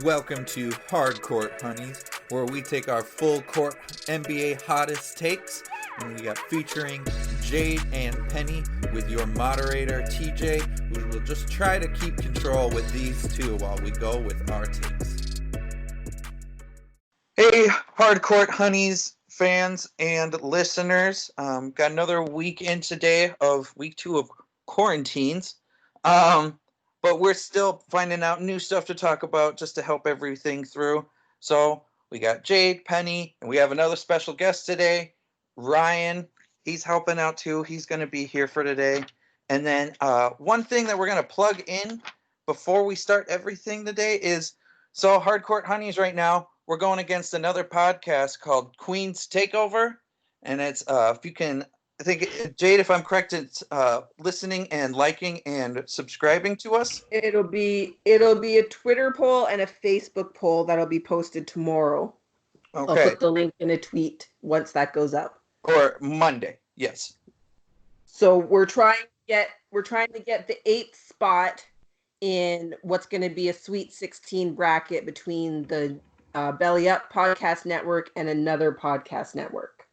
Welcome to Hardcourt Honeys, where we take our full court NBA hottest takes, and we got featuring Jade and Penny with your moderator TJ, who will just try to keep control with these two while we go with our takes. Hey, Hardcourt Honeys fans and listeners, got another week in today of week 2 of quarantines. But we're still finding out new stuff to talk about just to help everything through. So we got Jade, Penny, and we have another special guest today, Ryan. He's helping out too. He's going to be here for today. And then one thing that we're going to plug in before we start everything today is, so Hardcourt Honeys right now, we're going against another podcast called Queen's Takeover. And it's, if you can... I think, Jade, if I'm correct, it's listening and liking and subscribing to us. It'll be a Twitter poll and a Facebook poll that'll be posted tomorrow. Okay. I'll put the link in a tweet once that goes up. Or Monday, yes. So we're trying to get the 8th spot in what's going to be a Sweet 16 bracket between the Belly Up Podcast Network and another podcast network.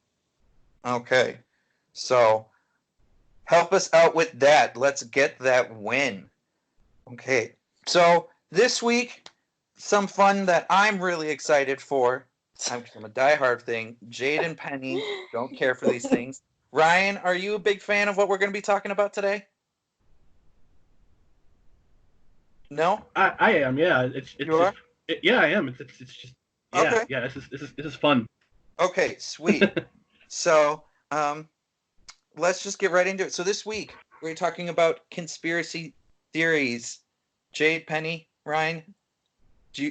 Okay. So, help us out with that. Let's get that win. Okay. So, this week, some fun that I'm really excited for. I'm a diehard thing. Jade and Penny don't care for these things. Ryan, are you a big fan of what we're going to be talking about today? No? I am, yeah. You are? Yeah, I am. It's just okay. Yeah. This is fun. Okay, sweet. So, let's just get right into it. So this week, we're talking about conspiracy theories. Jade, Penny, Ryan,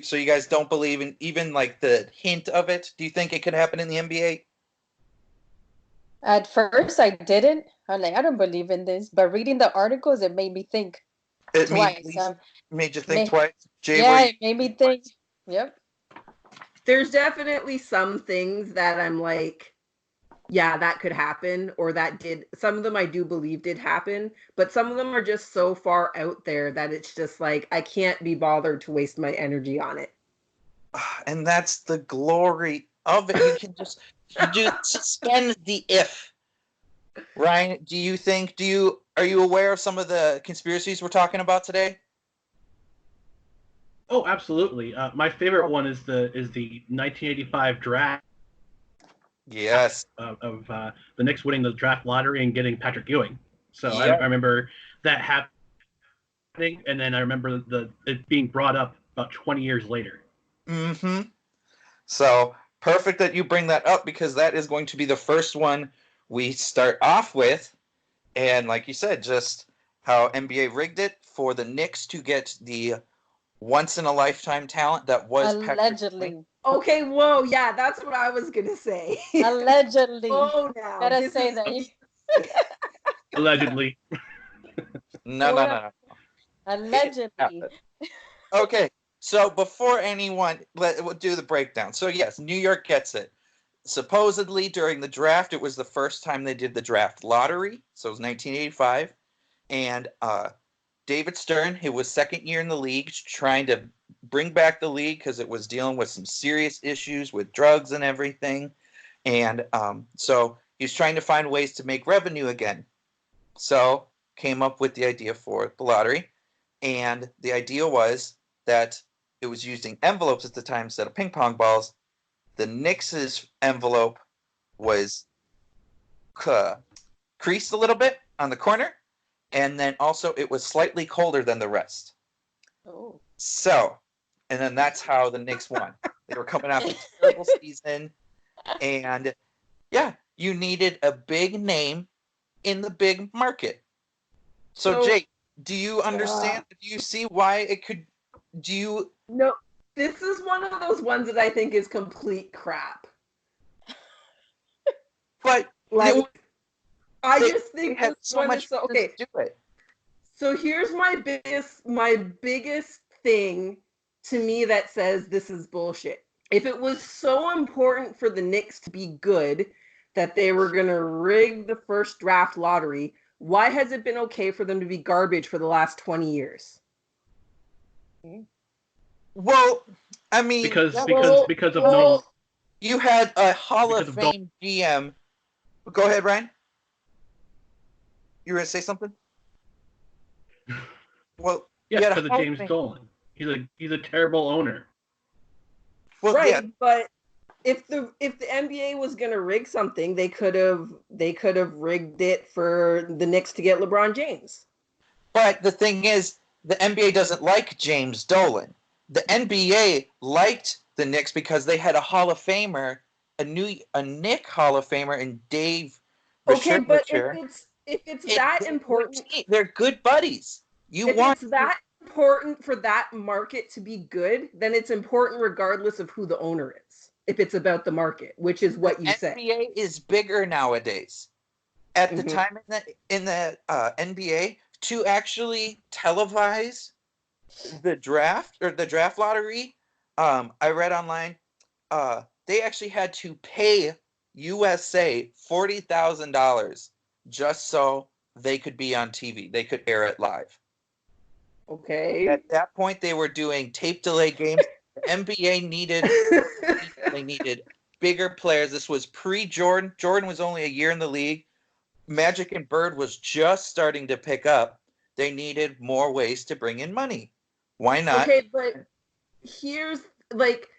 so you guys don't believe in even like the hint of it? Do you think it could happen in the NBA? At first, I didn't. I'm like, I don't believe in this. But reading the articles, it made me think twice. Made you think twice? Jade, yeah, it made me think. Yep. There's definitely some things that I'm like, yeah, that could happen, or that did. Some of them I do believe did happen, but some of them are just so far out there that it's just like, I can't be bothered to waste my energy on it. And that's the glory of it. You can just suspend the if. Ryan, are you aware of some of the conspiracies we're talking about today? Oh, absolutely. My favorite one is the 1985 draft. Yes. Of the Knicks winning the draft lottery and getting Patrick Ewing. So yeah. I remember that happening, and then I remember it being brought up about 20 years later. Mm-hmm. So perfect that you bring that up, because that is going to be the first one we start off with. And like you said, just how NBA rigged it for the Knicks to get the once-in-a-lifetime talent that was allegedly. Okay, whoa, yeah, that's what I was gonna say. Allegedly. Oh, now gotta say that. Allegedly. No. Allegedly. Okay, so before anyone, we'll do the breakdown. So yes, New York gets it. Supposedly during the draft, it was the first time they did the draft lottery. So it was 1985, and David Stern, who was second year in the league, trying to bring back the league because it was dealing with some serious issues with drugs and everything. And so he was trying to find ways to make revenue again. So came up with the idea for the lottery. And the idea was that it was using envelopes at the time instead of ping pong balls. The Knicks' envelope was creased a little bit on the corner. And then also it was slightly colder than the rest. Oh. So, and then that's how the Knicks won. They were coming off a terrible season. And yeah, you needed a big name in the big market. So Jake, do you understand? Do you see why it could? No, this is one of those ones that I think is complete crap. But like, I just think have so much to do it. So here's my biggest thing to me that says this is bullshit. If it was so important for the Knicks to be good that they were going to rig the first draft lottery, why has it been okay for them to be garbage for the last 20 years? Well, I mean, because that because was- because of well, no you had a Hall Because of of Dol- Fame GM. Go ahead, Ryan. You were gonna say something? Well, you yes had a because of Hall of James Fame. Dolan. He's a terrible owner. Well, right, yeah, but if the NBA was gonna rig something, they could have rigged it for the Knicks to get LeBron James. but the thing is, the NBA doesn't like James Dolan. The NBA liked the Knicks because they had a Hall of Famer, a Knick Hall of Famer, in Dave. Okay, but Richard. if it's that important, They're good buddies. You if want it's that important for that market to be good, then it's important regardless of who the owner is. If it's about the market, which is what you say. NBA is bigger nowadays. At the Mhm. time in the NBA, to actually televise the draft or the draft lottery, I read online, they actually had to pay USA $40,000 just so they could be on TV. They could air it live. Okay. At that point, they were doing tape delay games. The NBA needed they needed bigger players. This was pre-Jordan. Jordan was only a year in the league. Magic and Bird was just starting to pick up. They needed more ways to bring in money. Why not? Okay, but here's like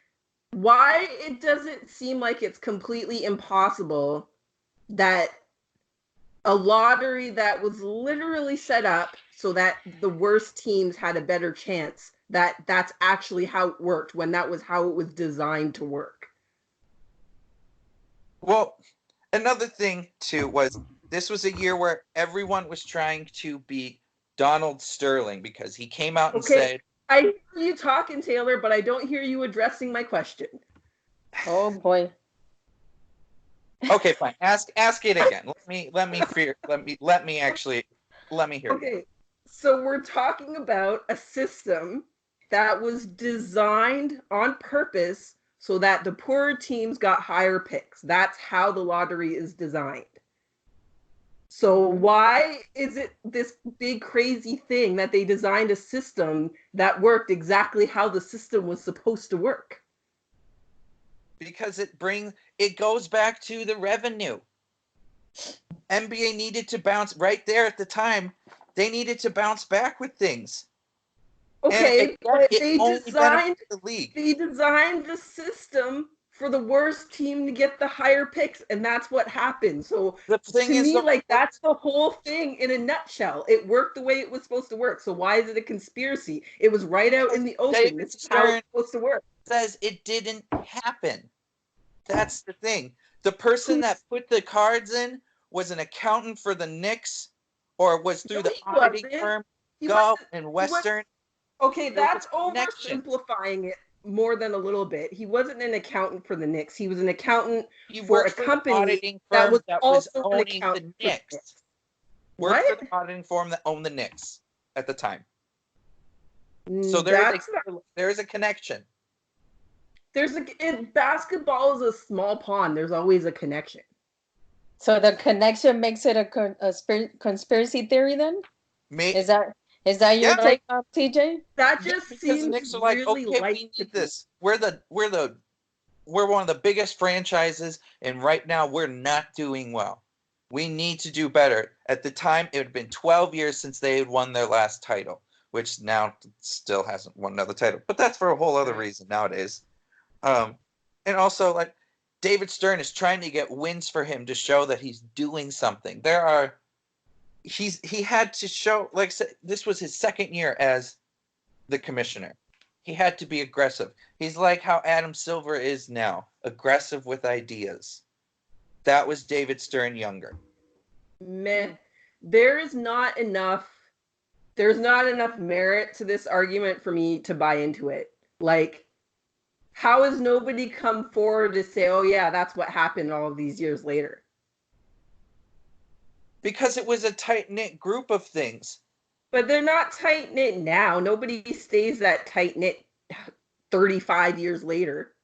why it doesn't seem like it's completely impossible that a lottery that was literally set up so that the worst teams had a better chance, that's actually how it worked when that was how it was designed to work. Well, another thing too was this was a year where everyone was trying to beat Donald Sterling because he came out and Okay. said, I hear you talking, Taylor, but I don't hear you addressing my question. Oh boy. "Okay, fine. Ask it again. Let me hear. Okay, so we're talking about a system that was designed on purpose so that the poorer teams got higher picks. That's how the lottery is designed. So why is it this big crazy thing that they designed a system that worked exactly how the system was supposed to work? Because it goes back to the revenue. NBA needed to bounce right there at the time. They needed to bounce back with things. Okay, but they designed the league. the system for the worst team to get the higher picks, and that's what happened. So The thing to is, me, like that's the whole thing in a nutshell. It worked the way it was supposed to work. So why is it a conspiracy? It was right out in the open. This is how it's supposed to work. says it didn't happen. That's the thing. The person that put the cards in was an accountant for the Knicks, or was through No, the he auditing wasn't. firm He Gulf wasn't- and he Western. Okay, There that's was a connection. oversimplifying it more than a little bit. He wasn't an accountant for the Knicks. He was an accountant He for a worked for the company auditing that firm was that was also an owning the accountant for the Knicks. Knicks. Worked for What? the auditing firm that owned the Knicks at the time. So there is a connection. Basketball is a small pond. There's always a connection. So the connection makes it a conspiracy theory then? Is that your Yeah. take, TJ? That Yeah, just because the seems Knicks are like, really okay, light we to need this. We're one of the biggest franchises, and right now we're not doing well. We need to do better. At the time, it had been 12 years since they had won their last title, which now still hasn't won another title. But that's for a whole other reason nowadays. And also, like, David Stern is trying to get wins for him to show that he's doing something. He had to show, like I said, this was his second year as the commissioner. He had to be aggressive. He's like how Adam Silver is now, aggressive with ideas. That was David Stern younger. Meh. There's not enough merit to this argument for me to buy into it. Like, how has nobody come forward to say, oh yeah, that's what happened all of these years later? Because it was a tight-knit group of things. But they're not tight-knit now. Nobody stays that tight-knit 35 years later.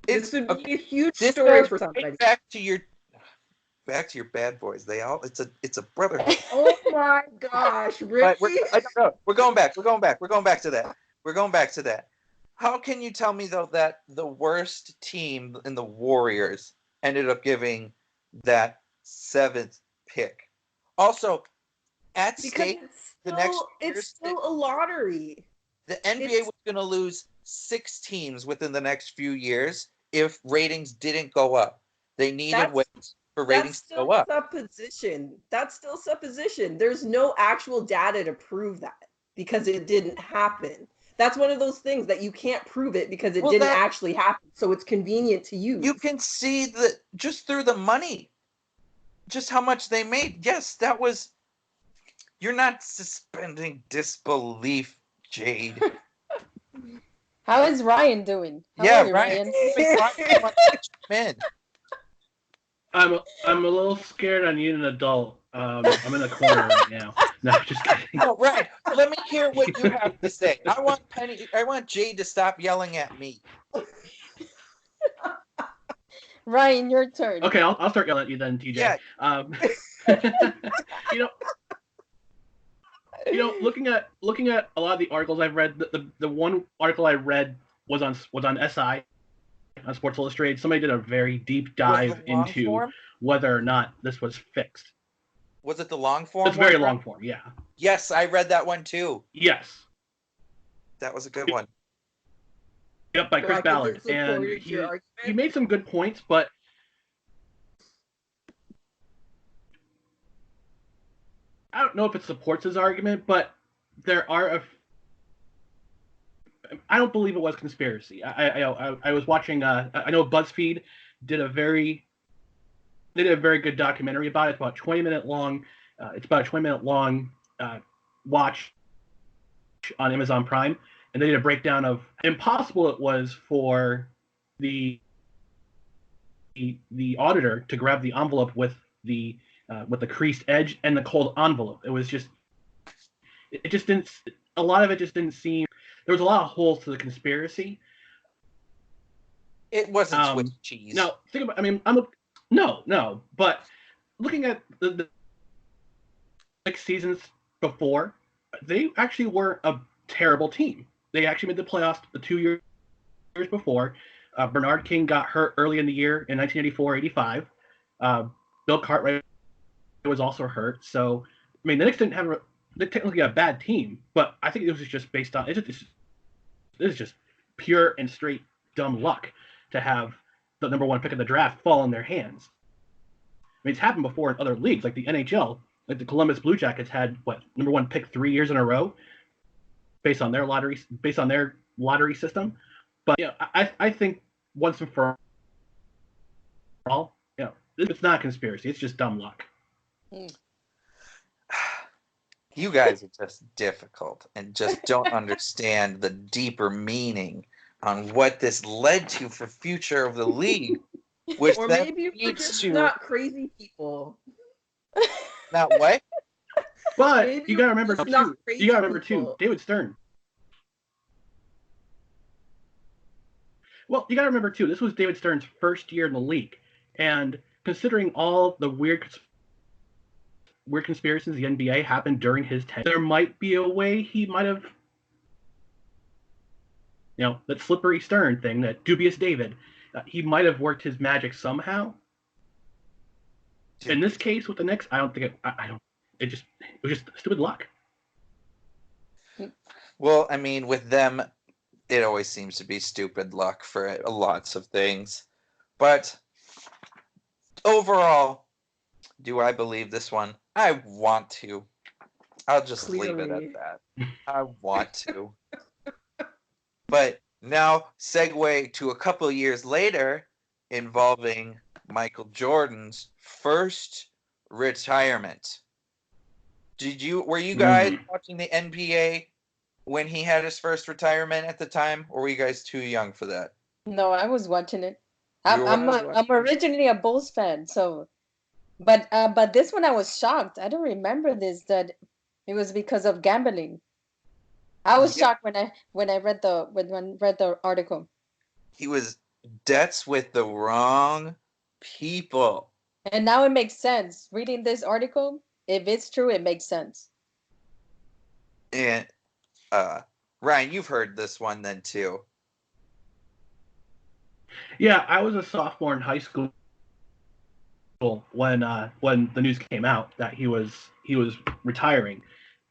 This would be a huge story for somebody. Back to your bad boys. It's a brotherhood. Oh my gosh, Ricky. We're going back to that. We're going back to that. How can you tell me, though, that the worst team in the Warriors ended up giving that 7th pick? Also, at Because stake, it's still a lottery. the NBA was going to lose 6 teams within the next few years if ratings didn't go up. They needed ways for ratings to go up. That's still supposition. There's no actual data to prove that because it didn't happen. That's one of those things that you can't prove it because it didn't actually happen. So it's convenient to use. You can see that just through the money, just how much they made. Yes, that was. You're not suspending disbelief, Jade. How is Ryan doing? How are you, Ryan? I'm a little scared. I need an adult. I'm in the corner right now. No, just kidding. No, Ryan, let me hear what you have to say. I want Jade to stop yelling at me. Ryan, your turn. Okay, I'll start yelling at you then, TJ. Yeah. Looking at a lot of the articles I've read, the one article I read was on SI, on Sports Illustrated. Somebody did a very deep dive into whether or not this was fixed. Was it the long form? It's very long form, yeah. Yes, I read that one too. Yes. That was a good one. Yep, by Chris Ballard. And he made some good points, but I don't know if it supports his argument, but there are I don't believe it was conspiracy. I was watching. I know BuzzFeed did a very good documentary about it. It's about 20-minute long. It's about a 20-minute long watch on Amazon Prime, and they did a breakdown of how impossible it was for the auditor to grab the envelope with the creased edge and the cold envelope. It just didn't. A lot of it just didn't seem. There was a lot of holes to the conspiracy. It wasn't Swiss cheese. No, think about. I mean, no. But looking at the 6 seasons before, they actually were a terrible team. They actually made the playoffs the 2 years before. Bernard King got hurt early in the year in 1984-85. Bill Cartwright was also hurt. So, I mean, the Knicks didn't have technically a bad team, but I think it was just based on this is just pure and straight dumb luck to have the number 1 pick of the draft fall in their hands. I mean, it's happened before in other leagues, like the NHL. Like the Columbus Blue Jackets had number 1 pick 3 years in a row, based on their lottery system. But I think once and for all, it's not a conspiracy. It's just dumb luck. You guys are just difficult and just don't understand the deeper meaning on what this led to for future of the league. Which or maybe we're just not crazy people. Not what? But maybe you gotta remember too. David Stern. Well, you gotta remember too. This was David Stern's first year in the league, and considering all the weird conspiracies the NBA happened during his tenure, there might be a way he might have, that slippery Stern thing, that dubious David, he might have worked his magic somehow. In this case with the Knicks, I don't think it was just stupid luck. Well, I mean, with them, it always seems to be stupid luck for lots of things. But overall, do I believe this one? I want to. I'll just leave it at that. I want to. But now, segue to a couple of years later, involving Michael Jordan's first retirement. Were you guys watching the NBA when he had his first retirement at the time, or were you guys too young for that? No, I was watching it. I'm originally a Bulls fan, so. But this one I was shocked. I don't remember this, that it was because of gambling. I was shocked when I read the article. He was debts with the wrong people. And now it makes sense. Reading this article, if it's true, it makes sense. And Ryan, you've heard this one then too. Yeah, I was a sophomore in high school when the news came out that he was retiring,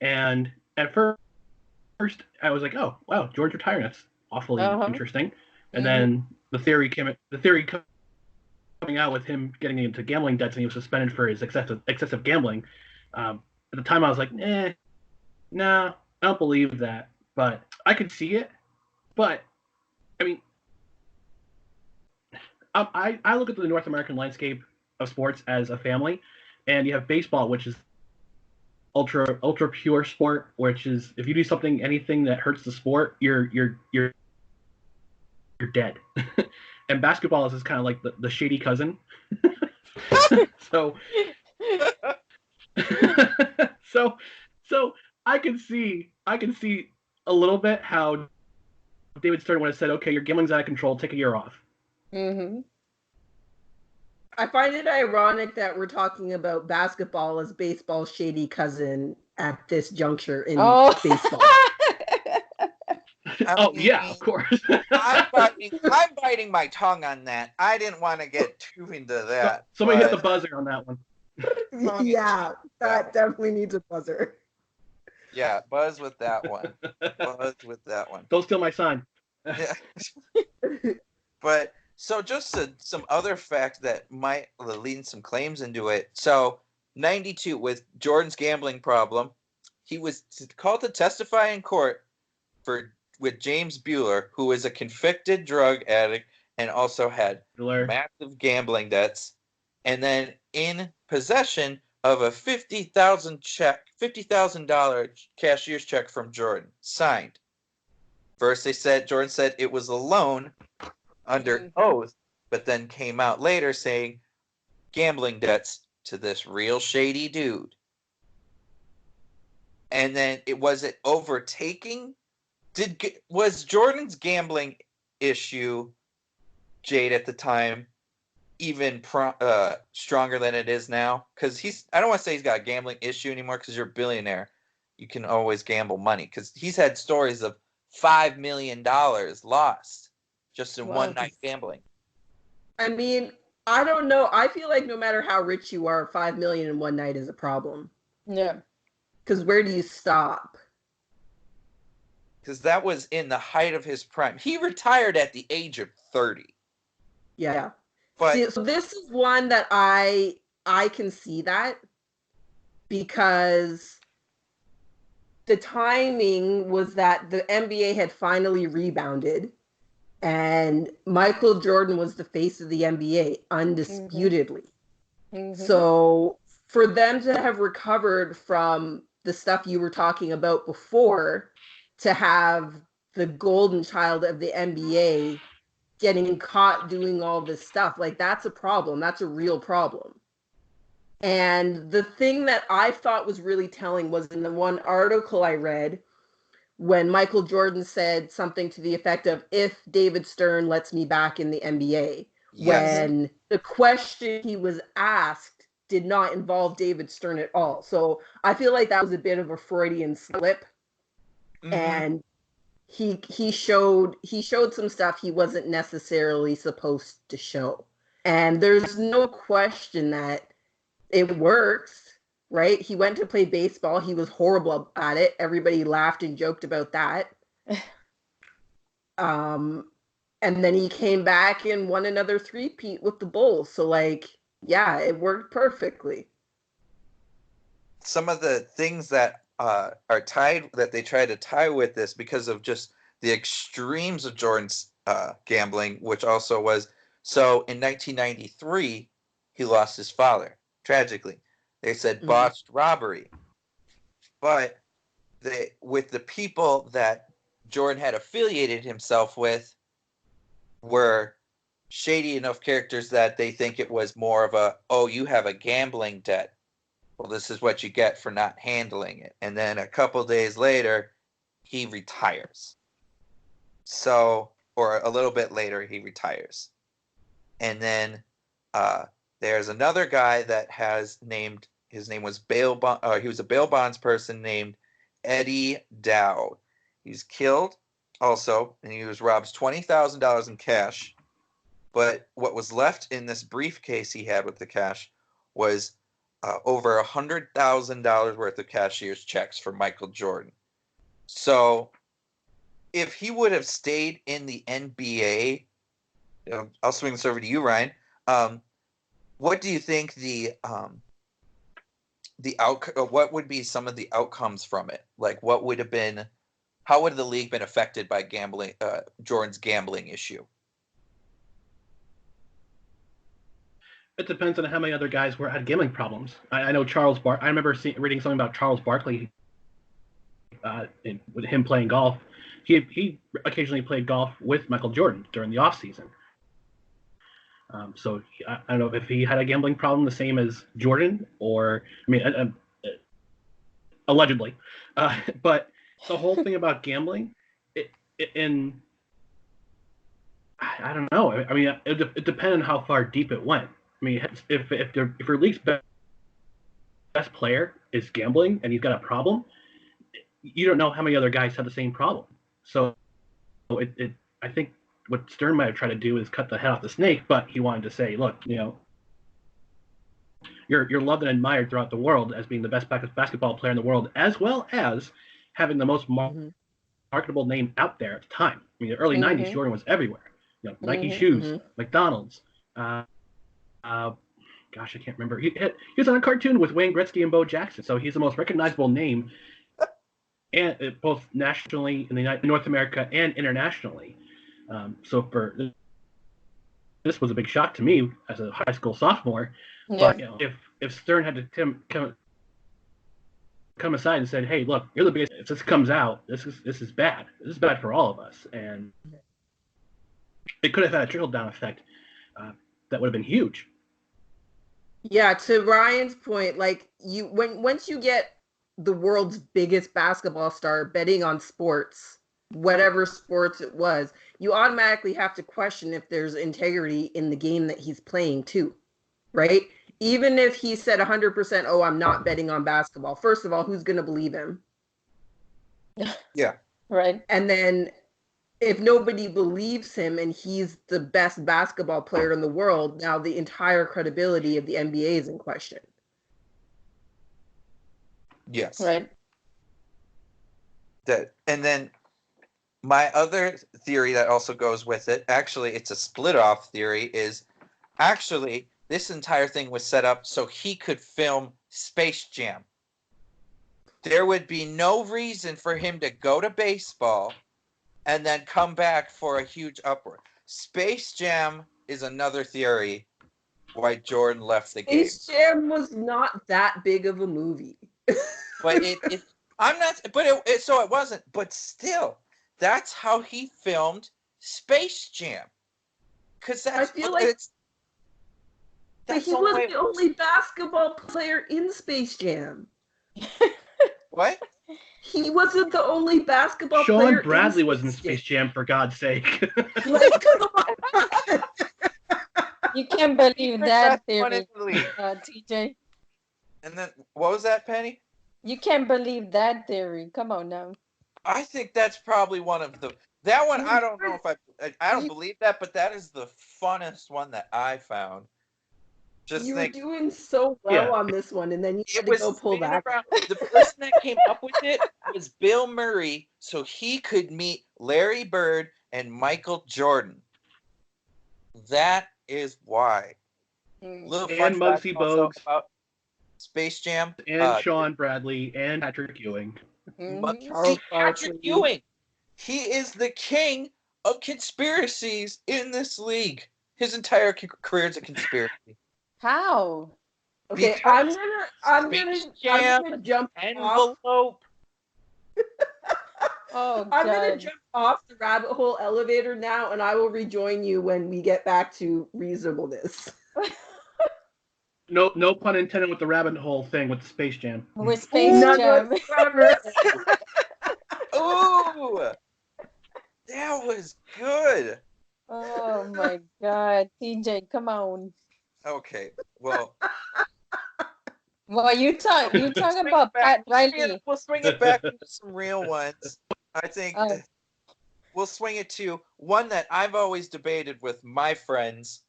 and at first I was like, oh wow, George retiring, that's awfully interesting. And then the theory coming out with him getting into gambling debts and he was suspended for his excessive gambling. At the time I was like, nah, I don't believe that, but I could see it. But I mean, I look at the North American landscape of sports as a family, and you have baseball, which is ultra pure sport, which is if you do anything that hurts the sport, you're dead. And basketball is just kind of like the shady cousin. so so I can see a little bit how David Stern would have said, okay, your gambling's out of control, take a year off. Mm-hmm. I find it ironic that we're talking about basketball as baseball's shady cousin at this juncture in baseball. Yeah, of course. I'm biting my tongue on that. I didn't want to get too into that. Somebody hit the buzzer on that one. Yeah, that definitely needs a buzzer. Yeah, buzz with that one. Buzz with that one. Don't steal my sign. Yeah. But so just some other facts that might lead some claims into it. So 92, with Jordan's gambling problem, he was called to testify in court with James Bueller, who was a convicted drug addict and also had massive gambling debts, and then in possession of a $50,000 cashier's check from Jordan, signed. First, Jordan said it was a loan under oath, but then came out later saying gambling debts to this real shady dude. And then was it overtaking? Was Jordan's gambling issue, Jade, at the time even stronger than it is now? Because I don't want to say he's got a gambling issue anymore, because you're a billionaire, you can always gamble money. Because he's had stories of $5 million lost just in one night gambling. I mean, I don't know. I feel like no matter how rich you are, $5 million in one night is a problem. Yeah. Because where do you stop? Because that was in the height of his prime. He retired at the age of 30. Yeah. But so this is one that I can see that, because the timing was that the NBA had finally rebounded and Michael Jordan was the face of the NBA undisputedly. Mm-hmm. So for them to have recovered from the stuff you were talking about before, to have the golden child of the NBA getting caught doing all this stuff, like, that's a problem. That's a real problem. And the thing that I thought was really telling was in the one article I read, when Michael Jordan said something to the effect of, if David Stern lets me back in the NBA, when the question he was asked did not involve David Stern at all. So I feel like that was a bit of a Freudian slip. Mm-hmm. And he showed some stuff he wasn't necessarily supposed to show. And there's no question that it works, right? He went to play baseball. He was horrible at it. Everybody laughed and joked about that. And then he came back and won another three-peat with the Bulls. So, like, yeah, it worked perfectly. Some of the things that they try to tie with this, because of just the extremes of Jordan's gambling, which also was, so in 1993, he lost his father, tragically. They said botched robbery. But with the people that Jordan had affiliated himself with were shady enough characters that they think it was more of a, oh, you have a gambling debt. Well, this is what you get for not handling it. And then a couple days later, he retires. So, or a little bit later, he retires. And then there's another guy that his name was he was a bail bonds person named Eddie Dow. He's killed also, and he was robbed $20,000 in cash. But what was left in this briefcase he had with the cash was over $100,000 worth of cashier's checks for Michael Jordan. So if he would have stayed in the NBA, I'll swing this over to you, Ryan. What do you think what would be some of the outcomes from it? Like, how would the league been affected by gambling, Jordan's gambling issue? It depends on how many other guys had gambling problems. I know I remember reading something about Charles Barkley, with him playing golf. He occasionally played golf with Michael Jordan during the off season. So I don't know if he had a gambling problem the same as Jordan, or allegedly. But the whole thing about gambling, I don't know. I mean, it depended on how far deep it went. I mean, if your league's best player is gambling and he's got a problem, you don't know how many other guys have the same problem. So I think what Stern might have tried to do is cut the head off the snake, but he wanted to say, look, you're loved and admired throughout the world as being the best basketball player in the world, as well as having the most marketable name out there at the time. I mean, the early 90s, Jordan was everywhere. Nike shoes, McDonald's. Gosh, I can't remember. He was on a cartoon with Wayne Gretzky and Bo Jackson, so he's the most recognizable name, and both nationally in North America and internationally. So this was a big shock to me as a high school sophomore. Yeah. But if Stern had to come aside and said, "Hey, look, you're the biggest. If this comes out, this is bad. This is bad for all of us," and it could have had a trickle down effect that would have been huge. Yeah, to Ryan's point, like once you get the world's biggest basketball star betting on sports, whatever sports it was, you automatically have to question if there's integrity in the game that he's playing too, right? Even if he said 100%, oh, I'm not betting on basketball. First of all, who's going to believe him? Yeah. Right. And then if nobody believes him and he's the best basketball player in the world, now the entire credibility of the NBA is in question. Yes. Right. And then my other theory that also goes with it, actually it's a split off theory, is actually this entire thing was set up so he could film Space Jam. There would be no reason for him to go to baseball and then come back for a huge upward. Space Jam is another theory why Jordan left the game. Space Jam was not that big of a movie. But I'm not, but so it wasn't, but still, that's how he filmed Space Jam. Because I feel like he was the only basketball player in Space Jam. What? He wasn't the only basketball player. Sean Bradley was in Space Jam, for God's sake. Like, come on. You can't believe that theory, TJ. And then, what was that, Penny? You can't believe that theory. Come on now. I think that's probably one of that one, I don't know if I don't believe that, but that is the funnest one that I found. You were doing so well on this one, and then you had to go pull back. The person that came up with it was Bill Murray, so he could meet Larry Bird and Michael Jordan. That is why. And Muggsy Bogues. About Space Jam. And Sean Bradley and Patrick Ewing. Patrick Ewing. He is the king of conspiracies in this league. His entire career is a conspiracy. How? Okay, I'm gonna jump envelope. off. Oh, I'm gonna jump off the rabbit hole elevator now, and I will rejoin you when we get back to reasonableness. No pun intended with the rabbit hole thing with the Space Jam. With Space Jam. Ooh, that was good. Oh my God, TJ, come on. Okay, well. Well, you talking about Pat Riley. We'll swing it back into some real ones. I think we'll swing it to one that I've always debated with my friends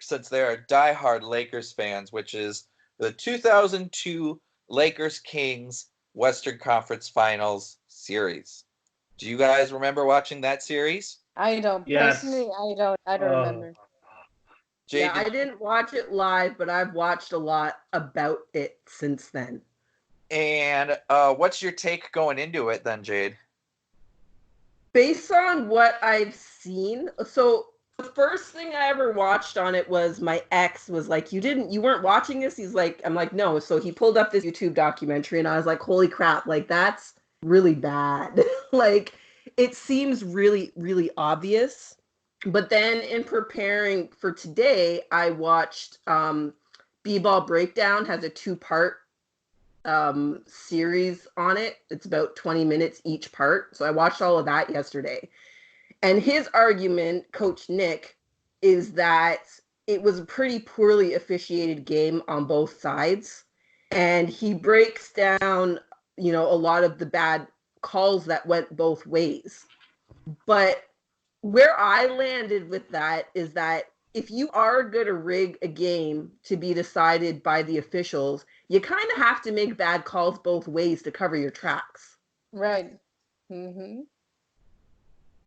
since they are diehard Lakers fans, which is the 2002 Lakers Kings Western Conference Finals series. Do you guys remember watching that series? I don't. Yes. Personally, I don't remember. Jade, I didn't watch it live, but I've watched a lot about it since then. And what's your take going into it then, Jade? Based on what I've seen, so the first thing I ever watched on it was my ex was like, you weren't watching this? He's like, I'm like, no. So he pulled up this YouTube documentary and I was like, holy crap, like that's really bad. Like it seems really, really obvious. But then in preparing for today, I watched B-Ball Breakdown has a 2-part series on it. It's about 20 minutes each part. So I watched all of that yesterday. And his argument, Coach Nick, is that it was a pretty poorly officiated game on both sides. And he breaks down, a lot of the bad calls that went both ways. But where I landed with that is that if you are going to rig a game to be decided by the officials, you kind of have to make bad calls both ways to cover your tracks. Right. Mm-hmm.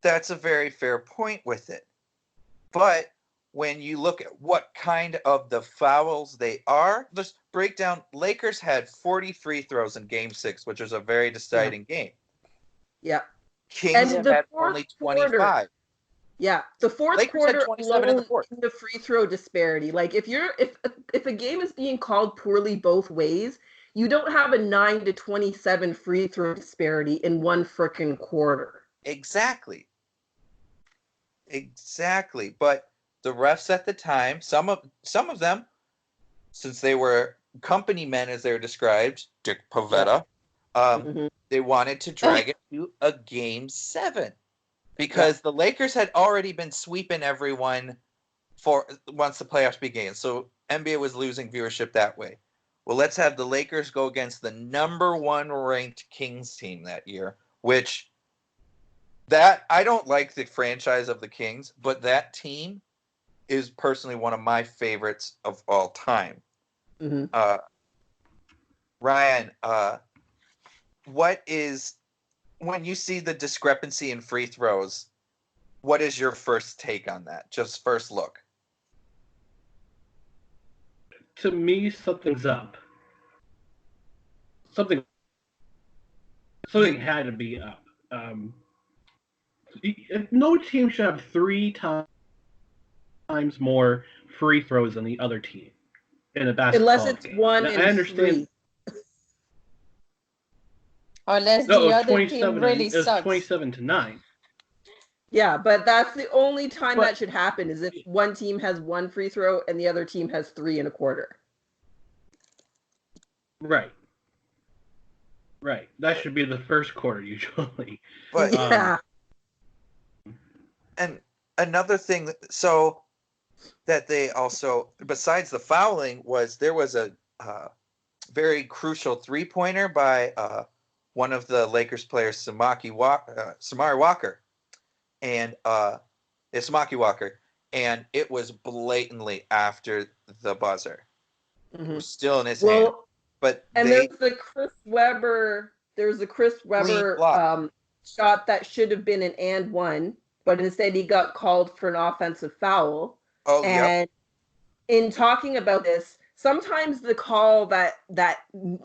That's a very fair point with it. But when you look at what kind of the fouls they are, let's break down. Lakers had 40 free throws in Game 6, which was a very deciding game. Yeah. Kings had only 25. Quarter, yeah, the fourth Lakers quarter had 27 in the fourth. in the free throw disparity. Like if a game is being called poorly both ways, you don't have a 9 to 27 free throw disparity in one frickin' quarter. Exactly. But the refs at the time, some of them, since they were company men as they're described, Dick Pavetta, they wanted to drag it to a Game 7. Because the Lakers had already been sweeping everyone for once the playoffs began. So NBA was losing viewership that way. Well, let's have the Lakers go against the number 1 ranked Kings team that year, which I don't like the franchise of the Kings, but that team is personally one of my favorites of all time. Mm-hmm. Ryan, when you see the discrepancy in free throws, what is your first take on that? Just first look. To me, something's up. Something had to be up. No team should have 3 times more free throws than the other team in a basketball unless it's game. 1 now, and I understand. 3. Unless the other team really sucks. 27-9. Yeah, but that's the only time that should happen is if one team has 1 free throw and the other team has 3 and a quarter. Right. That should be the first quarter usually. But yeah. And another thing, so that they also, besides the fouling, there was a very crucial 3-pointer by one of the Lakers players, Samaki Walker, and Samaki Walker, and it was blatantly after the buzzer. It was still in his hand. But there's the Chris Webber. Shot that should have been an and one, but instead he got called for an offensive foul. Oh, and in talking about this, sometimes the call that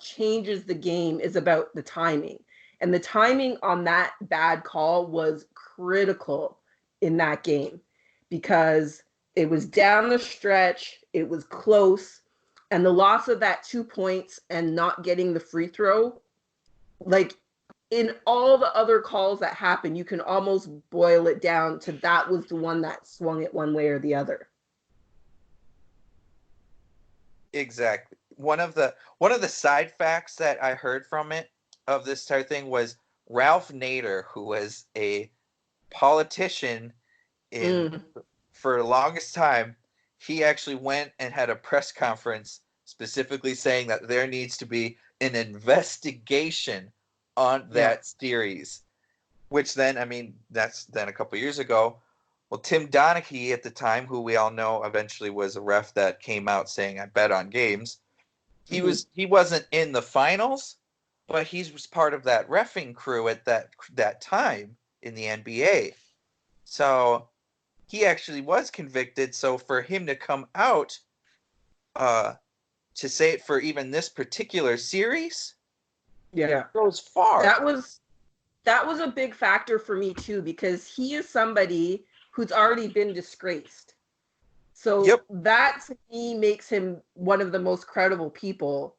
changes the game is about the timing. And the timing on that bad call was critical in that game because it was down the stretch, it was close, and the loss of that 2 points and not getting the free throw, like in all the other calls that happened, you can almost boil it down to that was the one that swung it one way or the other. Exactly. One of the side facts that I heard from it of this entire thing was Ralph Nader, who was a politician for the longest time. He actually went and had a press conference specifically saying that there needs to be an investigation on that series, which then, I mean, that's then a couple years ago. Well, Tim Donaghy at the time, who we all know eventually was a ref that came out saying, I bet on games. He wasn't in the finals, but he was part of that reffing crew at that time in the NBA. So he actually was convicted. So for him to come out to say it for even this particular series, goes far. That was a big factor for me too, because he is somebody who's already been disgraced. So that to me makes him one of the most credible people.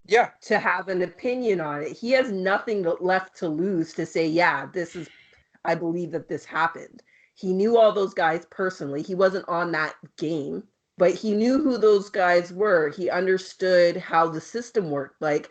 Yeah. To have an opinion on it. He has nothing left to lose to say, yeah, I believe that this happened. He knew all those guys personally. He wasn't on that game, but he knew who those guys were. He understood how the system worked. Like,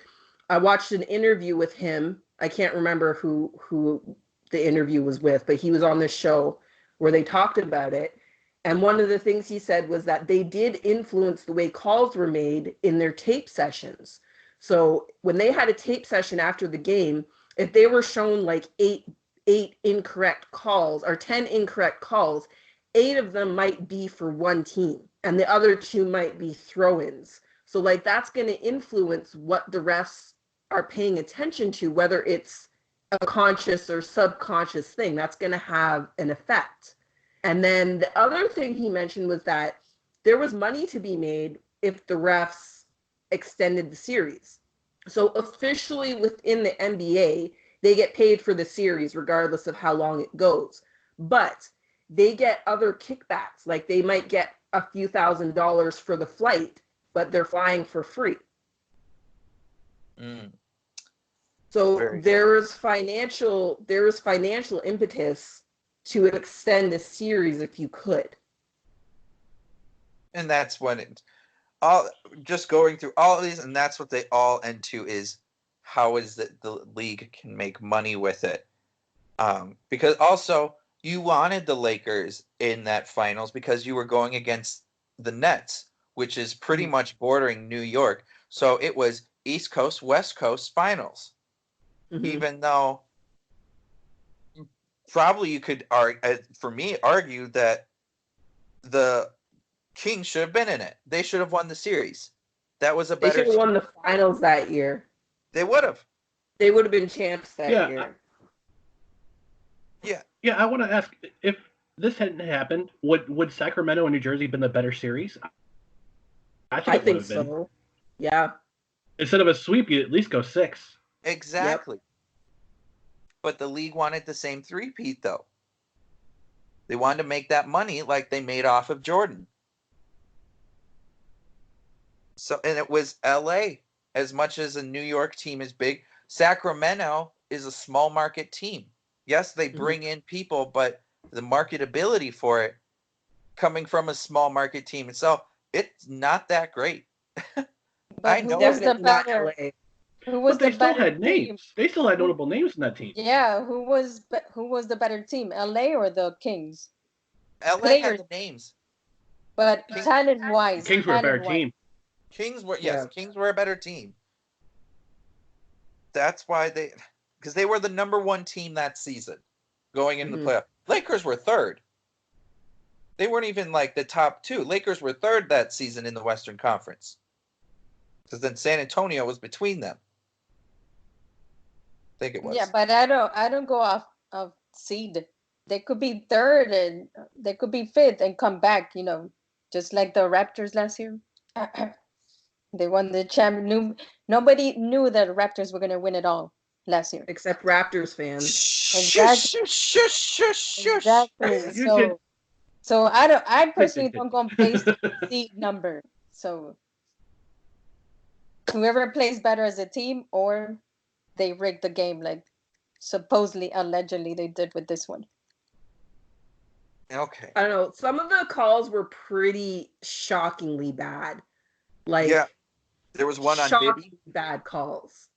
I watched an interview with him. I can't remember who the interview was with, but he was on this show where they talked about it. And one of the things he said was that they did influence the way calls were made in their tape sessions. So when they had a tape session after the game, if they were shown like eight incorrect calls or 10 incorrect calls, 8 of them might be for one team and the other 2 might be throw-ins. So like that's going to influence what the refs are paying attention to, whether it's a conscious or subconscious thing. That's going to have an effect. And then the other thing he mentioned was that there was money to be made if the refs extended the series. So officially within the NBA, they get paid for the series regardless of how long it goes. But they get other kickbacks. Like they might get a few $1,000s for the flight, but they're flying for free. So there is financial impetus to extend the series if you could. And that's when just going through all of these, and that's what they all end to is how is that the league can make money with it. Because also you wanted the Lakers in that finals because you were going against the Nets, which is pretty much bordering New York. So it was East Coast, West Coast finals. Even though probably you could argue that the Kings should have been in it. They should have won the series. That was a better. They should have won the finals that year. They would have. They would have been champs that year. Yeah, I want to ask, if this hadn't happened, would Sacramento and New Jersey been the better series? I think so. Yeah. Instead of a sweep, you at least go 6. Exactly. Yep. But the league wanted the same three-peat, though. They wanted to make that money like they made off of Jordan. So, and it was LA. As much as a New York team is big, Sacramento is a small market team. Yes, they bring in people, but the marketability for it coming from a small market team itself, it's not that great. I know it's the better. Who was but they the still better had names. team? They still had notable names in that team. Yeah, who was the better team, LA or the Kings? LA had the names. But talent-wise, Kings were a better team. Kings were a better team. That's why because they were the number 1 team that season going into the playoff. Lakers were 3rd. They weren't even like the top 2. Lakers were 3rd that season in the Western Conference. Because then San Antonio was between them. I think it was. Yeah, but I don't go off of seed. They could be 3rd and they could be 5th and come back, just like the Raptors last year. They won the champion. Nobody knew that the Raptors were going to win it all last year. Except Raptors fans. Exactly. Exactly. So I personally don't go based on seed number. So whoever plays better as a team, or they rigged the game like supposedly, allegedly they did with this one. Okay. I don't know. Some of the calls were pretty shockingly bad. Like, yeah, there was one on Bibby. Bad calls.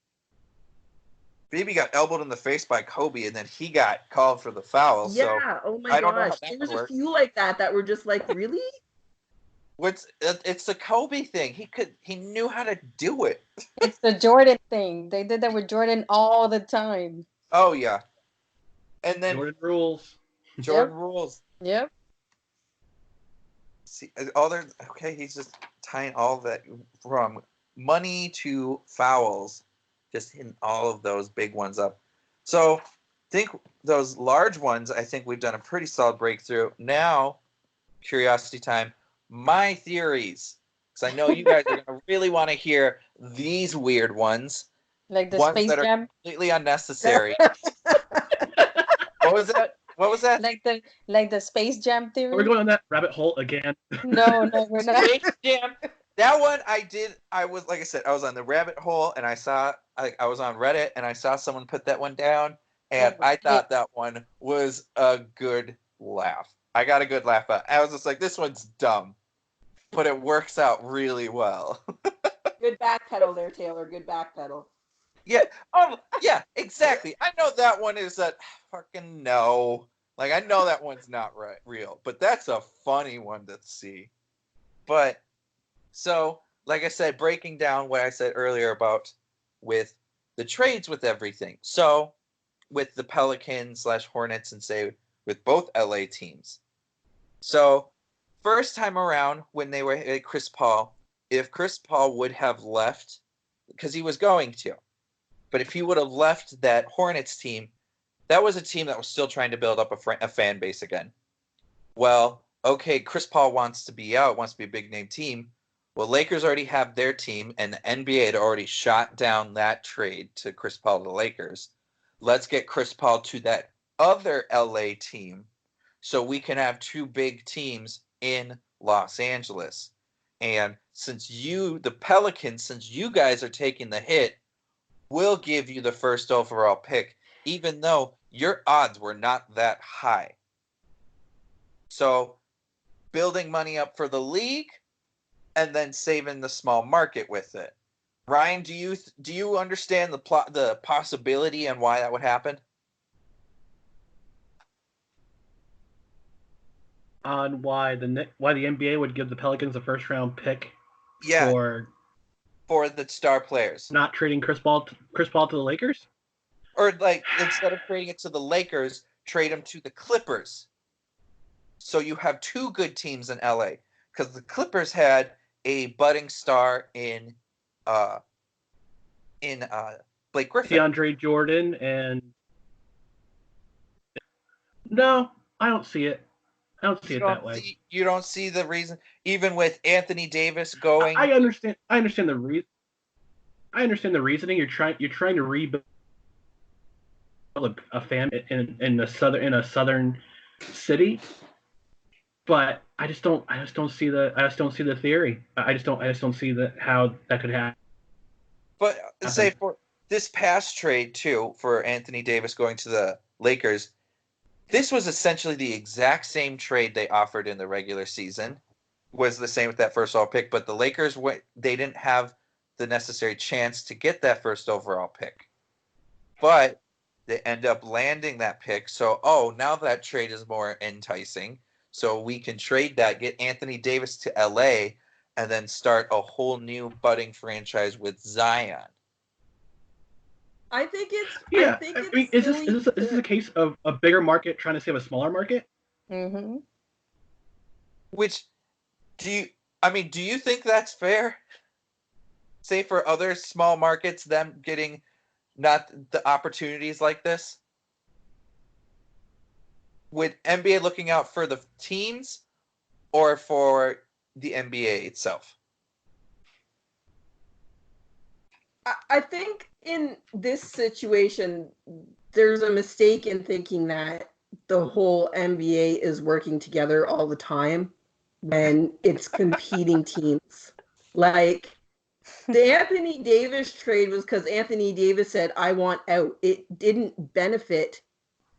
Bibby got elbowed in the face by Kobe, and then he got called for the foul. Yeah. So oh my gosh. There was a few like that were just like, really? It's the Kobe thing. He knew how to do it. It's the Jordan thing. They did that with Jordan all the time. Oh yeah. And then Jordan rules. Jordan rules. Yep. See, okay, he's just tying all that from money to fouls, just hitting all of those big ones up. So I think those large ones, I think we've done a pretty solid breakthrough. Now, curiosity time, my theories, because I know you guys are going to really want to hear these weird ones, Like the ones Space that are Jam. completely unnecessary. What was that? What was that? Like the Space Jam Are theory. we going on that rabbit hole again? No, we're not. Space Jam. That one I did. I was, like I said, I was on the rabbit hole, and I was on Reddit, and I saw someone put that one down, and I thought that one was a good laugh. I got a good laugh out. I was just like, this one's dumb, but it works out really well. Good backpedal there, Taylor. Good backpedal. Yeah. Yeah. Exactly. I know that one is a fucking no. Like, I know that one's not real, but that's a funny one to see. But so, like I said, breaking down what I said earlier about with the trades with everything. So, with the Pelicans / Hornets, and say with both LA teams. So, first time around when they were at Chris Paul, if Chris Paul would have left, because he was going to, but if he would have left that Hornets team, that was a team that was still trying to build up a fan base again. Well, okay, Chris Paul wants to be out, wants to be a big name team. Well, Lakers already have their team, and the NBA had already shot down that trade to Chris Paul to the Lakers. Let's get Chris Paul to that other LA team so we can have two big teams in Los Angeles. And since the Pelicans, since you guys are taking the hit, we'll give you the first overall pick, even though your odds were not that high. So, building money up for the league, and then saving the small market with it. Ryan, do you understand the possibility and why that would happen? On why the NBA would give the Pelicans a first round pick for the star players, not trading Chris Paul to the Lakers, or like instead of trading it to the Lakers, trade him to the Clippers. So you have two good teams in LA, because the Clippers had a budding star in Blake Griffin, DeAndre Jordan, and no, I don't see it. I don't see it that way. You don't see the reason, even with Anthony Davis going. I understand the reasoning. You're trying to rebuild a fan in a southern city, but I just don't see the theory. I just don't see how that could happen. But say for this past trade too, for Anthony Davis going to the Lakers, this was essentially the exact same trade they offered in the regular season. Was the same with that first overall pick, but the Lakers they didn't have the necessary chance to get that first overall pick. But they end up landing that pick. So, now that trade is more enticing. So we can trade that, get Anthony Davis to LA, and then start a whole new budding franchise with Zion. I think it's. Yeah. Is this a case of a bigger market trying to save a smaller market? Mm-hmm. Which do you think that's fair? Say for other small markets, them getting not the opportunities like this? With NBA looking out for the teams or for the NBA itself? I think in this situation, there's a mistake in thinking that the whole NBA is working together all the time when it's competing teams. Like, the Anthony Davis trade was because Anthony Davis said, I want out. It didn't benefit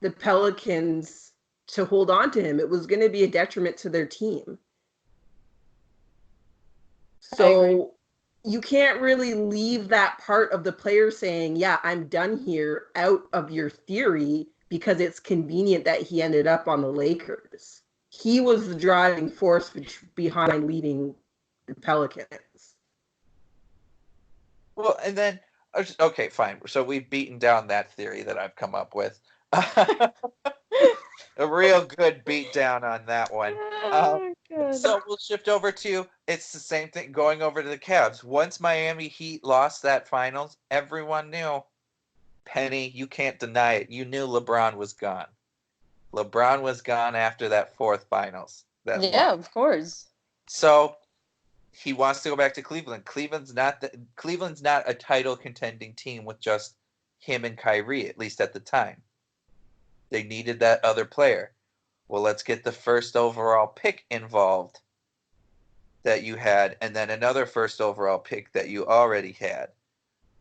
the Pelicans to hold on to him. It was going to be a detriment to their team. So you can't really leave that part of the player saying, yeah, I'm done here out of your theory because it's convenient that he ended up on the Lakers. He was the driving force behind leading the Pelicans. Well, and then Okay, fine. So we've beaten down that theory that I've come up with. A real good beat down on that one. So we'll shift over to, it's the same thing going over to the Cavs. Once Miami Heat lost that finals, everyone knew, Penny, you can't deny it. You knew LeBron was gone. LeBron was gone after that fourth finals. Of course. So he wants to go back to Cleveland. Cleveland's not a title contending team with just him and Kyrie, at least at the time. They needed that other player. Well, let's get the first overall pick involved that you had, and then another first overall pick that you already had.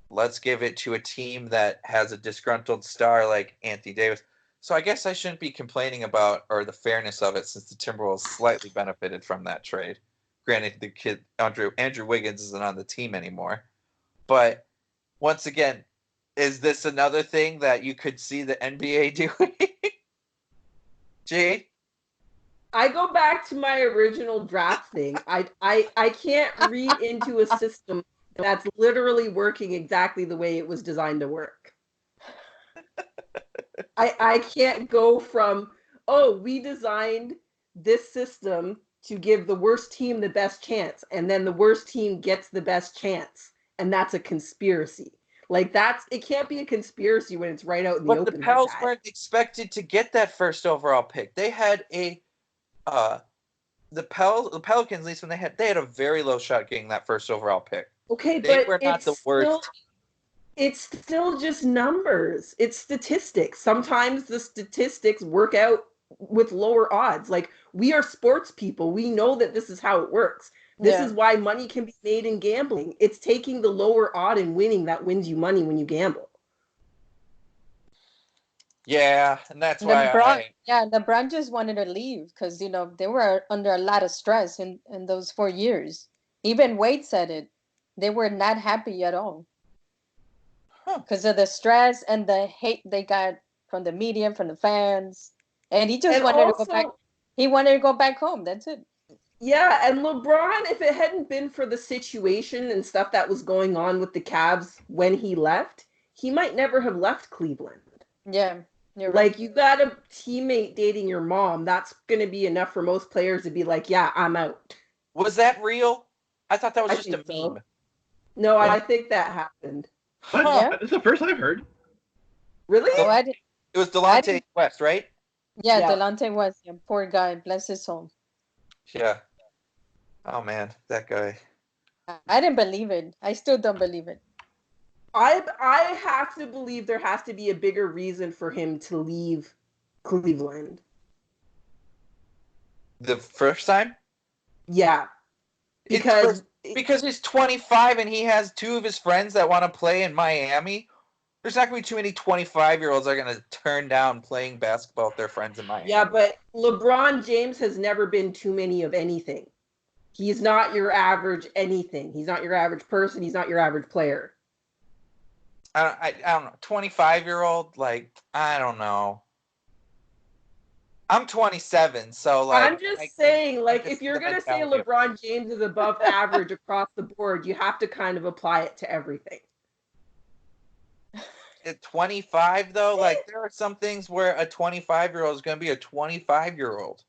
Let's give it to a team that has a disgruntled star like Anthony Davis. So I guess I shouldn't be complaining about or the fairness of it, since the Timberwolves slightly benefited from that trade. Granted, the kid Andrew Wiggins isn't on the team anymore. But once again, is this another thing that you could see the NBA doing? Jade? I go back to my original draft thing. I can't read into a system that's literally working exactly the way it was designed to work. I can't go from, we designed this system to give the worst team the best chance, and then the worst team gets the best chance, and that's a conspiracy. Like, it can't be a conspiracy when it's right out in the open. But the Pels weren't expected to get that first overall pick. They had the Pelicans, at least when they had a very low shot getting that first overall pick. Okay, they but were not the worst. It's still just numbers. It's statistics. Sometimes the statistics work out with lower odds. Like, we are sports people. We know that this is how it works. This is why money can be made in gambling. It's taking the lower odd and winning that wins you money when you gamble. Yeah, and that's why LeBron just wanted to leave because, they were under a lot of stress in those 4 years. Even Wade said it. They were not happy at all because of the stress and the hate they got from the media, from the fans. And he just wanted to go back. He wanted to go back home. That's it. Yeah, and LeBron, if it hadn't been for the situation and stuff that was going on with the Cavs when he left, he might never have left Cleveland. Yeah, you're right. Like, you got a teammate dating your mom. That's going to be enough for most players to be like, yeah, I'm out. Was that real? I thought that was just a meme. So. No, I think that happened. What? Yeah. That's the first I've heard. Really? Oh, it was Delonte West, right? Yeah, Delonte West. Yeah, poor guy. Bless his soul. Yeah. Oh, man, that guy. I didn't believe it. I still don't believe it. I have to believe there has to be a bigger reason for him to leave Cleveland. The first time? Yeah. Because he's 25 and he has two of his friends that want to play in Miami. There's not going to be too many 25-year-olds that are going to turn down playing basketball with their friends in Miami. Yeah, but LeBron James has never been too many of anything. He's not your average anything. He's not your average person. He's not your average player. I don't know. 25-year-old, I don't know. I'm 27, so I'm just saying, if you're gonna say LeBron James is above average across the board, you have to kind of apply it to everything. At 25, though, there are some things where a 25-year-old is going to be a 25-year-old.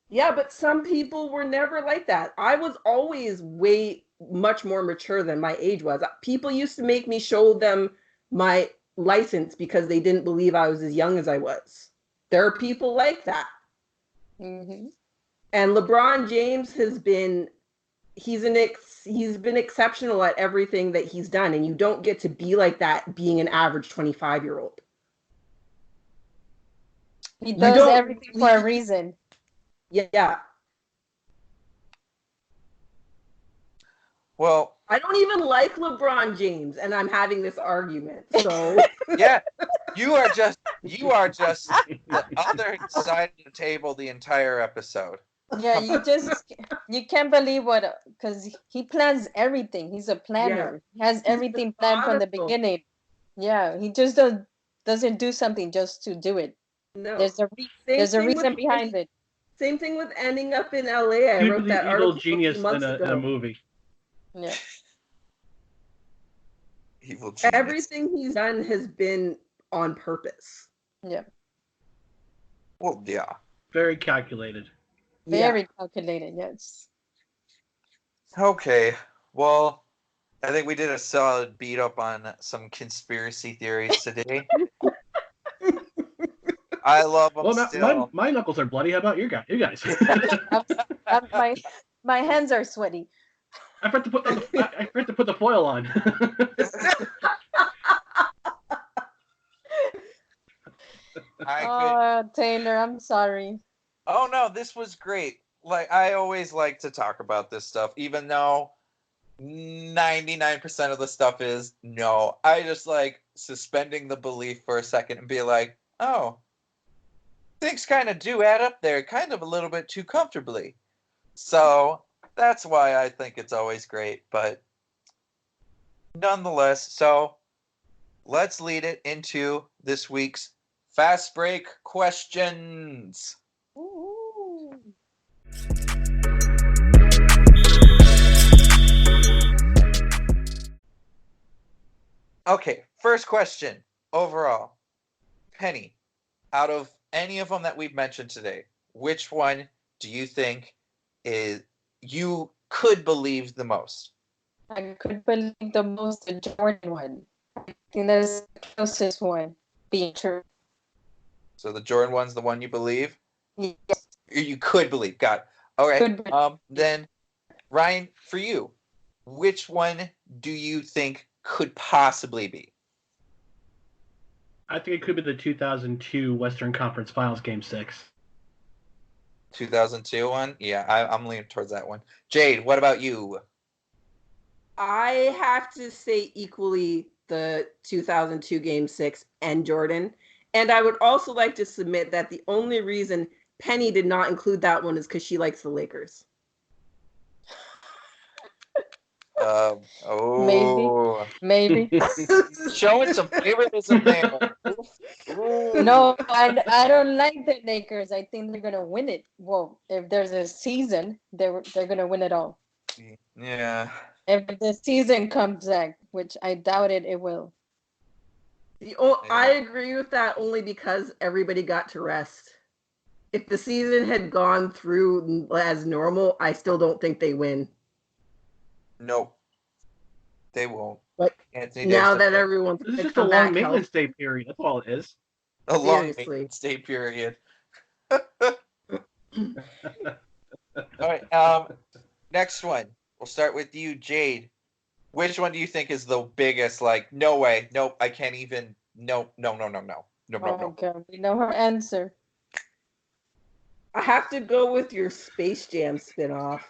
Yeah, but some people were never like that. I was always way much more mature than my age was. People used to make me show them my license because they didn't believe I was as young as I was. There are people like that. Mm-hmm. And LeBron James has been, he's been exceptional at everything that he's done. And you don't get to be like that being an average 25-year-old. He does everything for a reason. Yeah. Well, I don't even like LeBron James, and I'm having this argument. So yeah, you are just the other side of the table the entire episode. Yeah, you can't believe because he plans everything. He's a planner. Yeah. He has everything planned from the beginning. Yeah, he just doesn't do something just to do it. No, there's a reason behind it. Same thing with ending up in LA. I wrote that article genius a few months in ago. a movie. Yeah. Evil genius. Everything he's done has been on purpose. Yeah. Well, yeah. Very calculated. Very calculated, yes. Okay. Well, I think we did a solid beat up on some conspiracy theories today. I love them still. My knuckles are bloody. How about you guys? My hands are sweaty. I forgot to put the foil on. Taylor, I'm sorry. Oh no, this was great. Like, I always like to talk about this stuff, even though 99% of the stuff is no. I just like suspending the belief for a second and be like, oh, things kind of do add up there, kind of a little bit too comfortably. So that's why I think it's always great. But nonetheless, so let's lead it into this week's Fast Break questions. Ooh. Okay, first question overall. Penny, out of any of them that we've mentioned today, which one do you think is you could believe the most? I could believe the most the Jordan one. I think that's the closest one being true. So the Jordan one's the one you believe? Yes. You could believe. Got it. All right. Then, Ryan, for you, which one do you think could possibly be? I think it could be the 2002 Western Conference Finals Game 6. 2002 one? Yeah, I'm leaning towards that one. Jade, what about you? I have to say equally the 2002 Game 6 and Jordan. And I would also like to submit that the only reason Penny did not include that one is because she likes the Lakers. Maybe. Showing some favoritism there. No, I don't like the Lakers. I think they're gonna win it. Well, if there's a season, they're gonna win it all. Yeah. If the season comes back, which I doubt it will. I agree with that only because everybody got to rest. If the season had gone through as normal, I still don't think they win. Nope. They won't. But now that everyone's... This is just a long maintenance day period. That's all it is. A long maintenance day period. All right. Next one. We'll start with you, Jade. Which one do you think is the biggest? Like, no way. Nope. I can't even. No. Okay, we know her answer. I have to go with your Space Jam spinoff.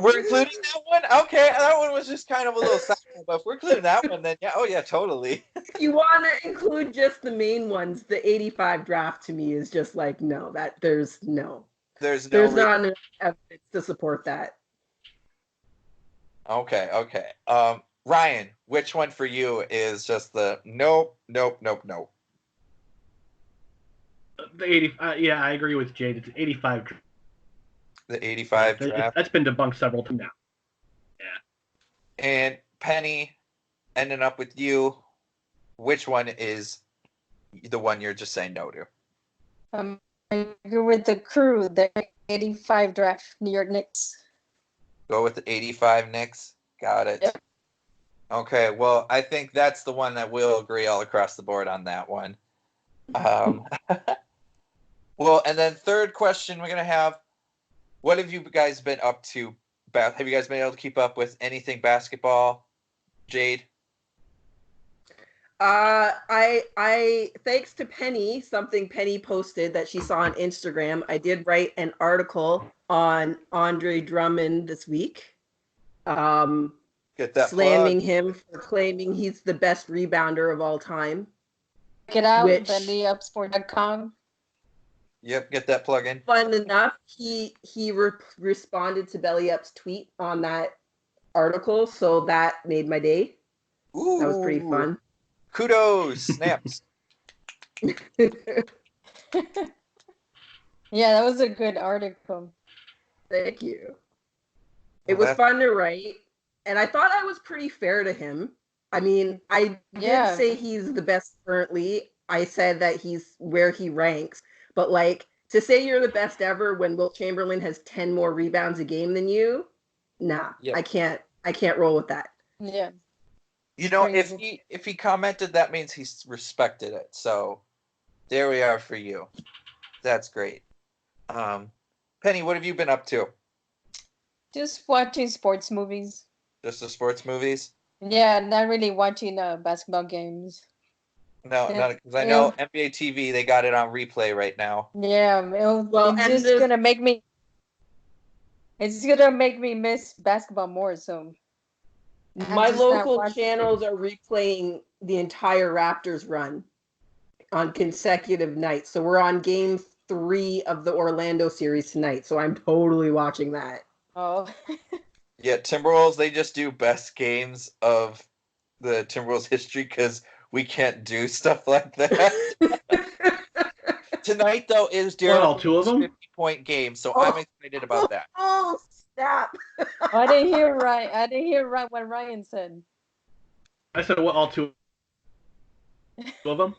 We're including that one? Okay, that one was just kind of a little sad, but if we're including that one, then yeah, oh yeah, totally. If you want to include just the main ones, the 85 draft to me is just like, no, that there's not enough evidence to support that. Okay. Ryan, which one for you is just the nope? The 80. Yeah, I agree with Jade. It's 85. The 85 draft. That's been debunked several times now. Yeah. And Penny, ending up with you, which one is the one you're just saying no to? I agree with the crew, the 85 draft, New York Knicks. Go with the 85 Knicks? Got it. Yep. Okay, well, I think that's the one that we'll agree all across the board on that one. Well, and then third question we're going to have, what have you guys been up to? Have you guys been able to keep up with anything basketball? Jade? I thanks to Penny, something Penny posted that she saw on Instagram, I did write an article on Andre Drummond this week. Get that slamming him for claiming he's the best rebounder of all time. Check it out, bellyupsport.com. Yep, get that plug in. Fun enough, he responded to Belly Up's tweet on that article, so that made my day. Ooh, that was pretty fun. Kudos, snaps. Yeah, that was a good article. Thank you. It was fun to write, and I thought I was pretty fair to him. I mean, I did say he's the best currently. I said that he's where he ranks, but like to say you're the best ever when Wilt Chamberlain has 10 more rebounds a game than you, nah, I can't roll with that. Yeah. You know, if he commented, that means he's respected it. So there we are for you. That's great. Penny, what have you been up to? Just watching sports movies. Just the sports movies? Yeah, not really watching basketball games. No, not because I know NBA TV, they got it on replay right now. Yeah, it's just gonna make me. It's gonna make me miss basketball more. So my local channels are replaying the entire Raptors run on consecutive nights. So we're on game 3 of the Orlando series tonight. So I'm totally watching that. Oh. Yeah, Timberwolves, they just do best games of the Timberwolves history because we can't do stuff like that. Tonight, though, is Daryl's 50-point game, so I'm excited about that. Oh, snap. I didn't hear right. I didn't hear right what Ryan said. I said what, all two of them?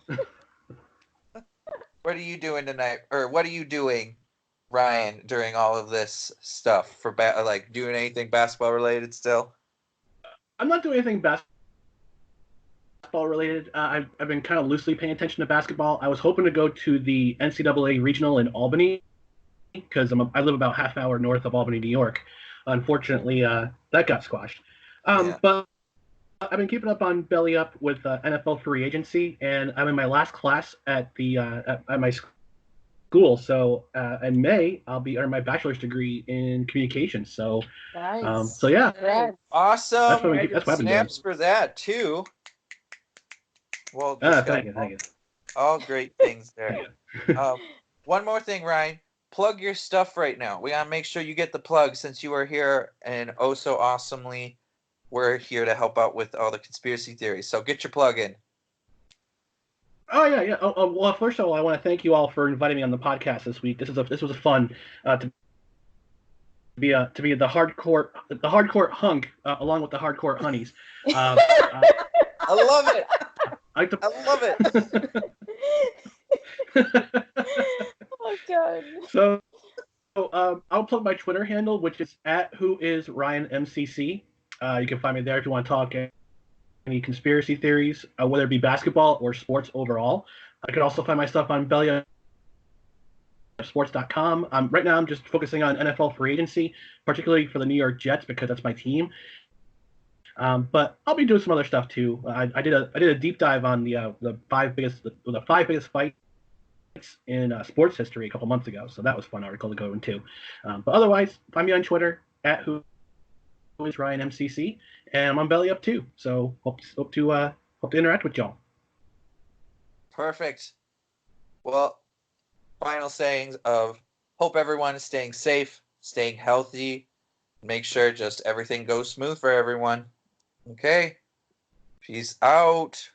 What are you doing tonight? Or what are you doing, Ryan, during all of this stuff? For like doing anything basketball related still? I'm not doing anything basketball related. I've been kind of loosely paying attention to basketball. I was hoping to go to the NCAA regional in Albany because I live about half an hour north of Albany, New York. Unfortunately, that got squashed. But I've been keeping up on Belly Up with NFL free agency, and I'm in my last class at the at my school. So in May, I'll be earning my bachelor's degree in communications. So, nice. So yeah, awesome. That's what I've been doing. Snaps for that too. Well, thank you. All great things there. One more thing, Ryan. Plug your stuff right now. We gotta make sure you get the plug since you are here and oh so awesomely. We're here to help out with all the conspiracy theories. So get your plug in. Oh yeah. Well, first of all, I want to thank you all for inviting me on the podcast this week. This was a fun to be the hardcore hunk along with the hardcore honeys. I love it. I love it. Oh god. So I'll plug my Twitter handle, which is @whoisRyanMCC. You can find me there if you want to talk any conspiracy theories, whether it be basketball or sports overall. I could also find my stuff on bellysports.com. Right now, I'm just focusing on NFL free agency, particularly for the New York Jets because that's my team. But I'll be doing some other stuff too. I did a deep dive on the five biggest fights in sports history a couple months ago, so that was a fun article to go into. But otherwise, find me on Twitter @whoisRyanMCC, and I'm on Belly Up too. So hope to interact with y'all. Perfect. Well, final sayings of hope everyone is staying safe, staying healthy. Make sure just everything goes smooth for everyone. Okay. Peace out.